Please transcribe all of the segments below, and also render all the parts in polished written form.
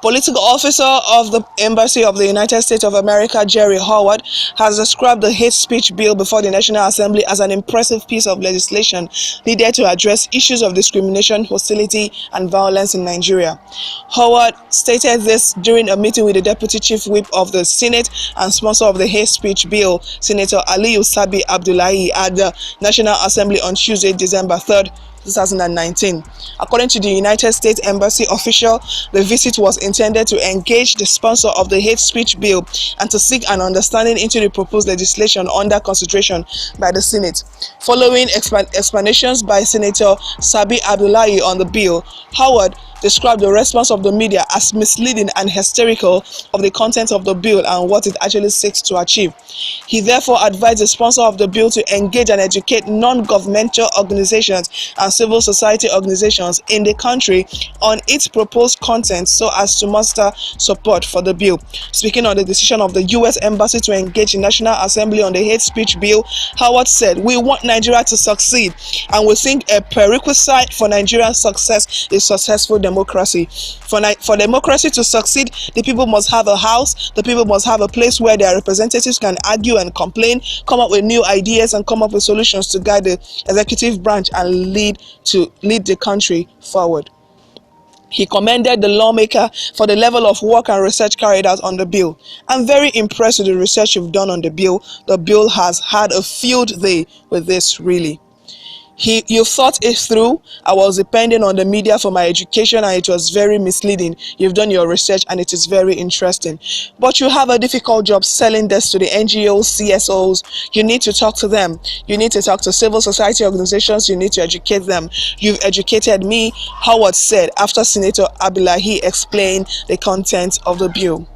Political officer of the Embassy of the United States of America, Jerry Howard, has described the hate speech bill before the National Assembly as an impressive piece of legislation needed to address issues of discrimination, hostility, and violence in Nigeria. Howard stated this during a meeting with the Deputy Chief Whip of the Senate and sponsor of the hate speech bill, Senator Aliyu Sabi Abdullahi, at the National Assembly on Tuesday, December 3rd, 2019. According to the United States Embassy official, the visit was intended to engage the sponsor of the hate speech bill and to seek an understanding into the proposed legislation under consideration by the Senate. Following explanations by Senator Sabi Abdullahi on the bill, Howard described the response of the media as misleading and hysterical of the content of the bill and what it actually seeks to achieve. He therefore advised the sponsor of the bill to engage and educate non-governmental organizations and civil society organizations in the country on its proposed content so as to muster support for the bill. Speaking on the decision of the U.S. Embassy to engage the National Assembly on the hate speech bill, Howard said, "We want Nigeria to succeed, and we think a prerequisite for Nigeria's success is successful democracy. For democracy to succeed, the people must have a house, the people must have a place where their representatives can argue and complain, come up with new ideas and come up with solutions to guide the executive branch and lead the country forward." He commended the lawmaker for the level of work and research carried out on the bill. "I'm very impressed with the research you've done on the bill. The bill has had a field day with this, really. You thought it through. I was depending on the media for my education and it was very misleading. You've done your research and it is very interesting. But you have a difficult job selling this to the NGOs, CSOs. You need to talk to them. You need to talk to civil society organizations. You need to educate them. You've educated me," Howard said after Senator Abdullahi explained the content of the bill.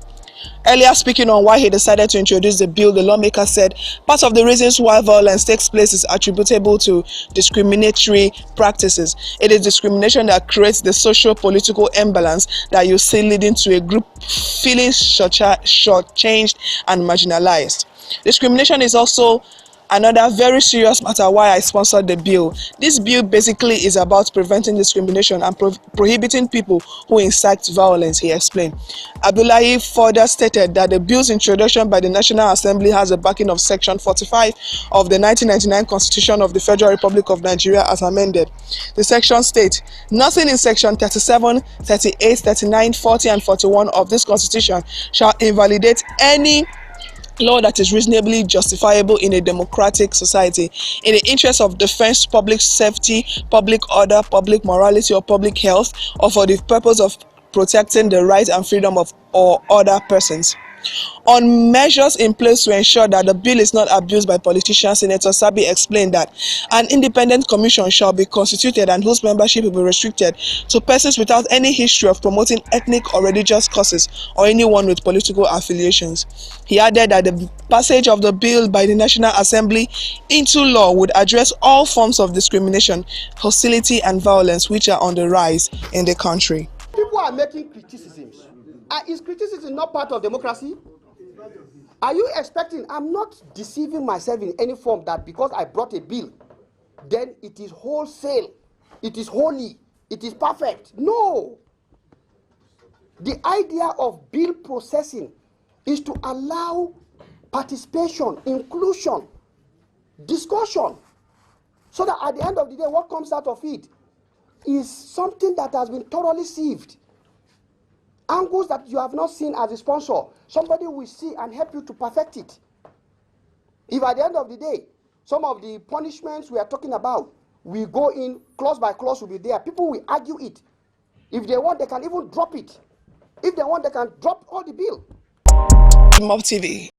Earlier, speaking on why he decided to introduce the bill, the lawmaker said, "Part of the reasons why violence takes place is attributable to discriminatory practices. It is discrimination that creates the socio-political imbalance that you see leading to a group feeling shortchanged and marginalized. Discrimination is also another very serious matter why I sponsored the bill. This bill basically is about preventing discrimination and prohibiting people who incite violence," he explained. Abdullahi further stated that the bill's introduction by the National Assembly has the backing of Section 45 of the 1999 Constitution of the Federal Republic of Nigeria as amended. The section states, "Nothing in Section 37, 38, 39, 40 and 41 of this Constitution shall invalidate any law that is reasonably justifiable in a democratic society, in the interest of defense, public safety, public order, public morality or public health, or for the purpose of protecting the rights and freedom of or other persons." On measures in place to ensure that the bill is not abused by politicians, Senator Sabi explained that an independent commission shall be constituted and whose membership will be restricted to persons without any history of promoting ethnic or religious causes or anyone with political affiliations. He added that the passage of the bill by the National Assembly into law would address all forms of discrimination, hostility and violence which are on the rise in the country. People are making criticisms. Is criticism not part of democracy? Are you expecting? I'm not deceiving myself in any form that because I brought a bill, then it is wholesale, it is holy, it is perfect. No. The idea of bill processing is to allow participation, inclusion, discussion, so that at the end of the day, what comes out of it is something that has been thoroughly sieved. Angles that you have not seen as a sponsor, somebody will see and help you to perfect it. If at the end of the day, some of the punishments we are talking about, we go in, clause by clause will be there. People will argue it. If they want, they can even drop it. If they want, they can drop all the bill. Mobtv.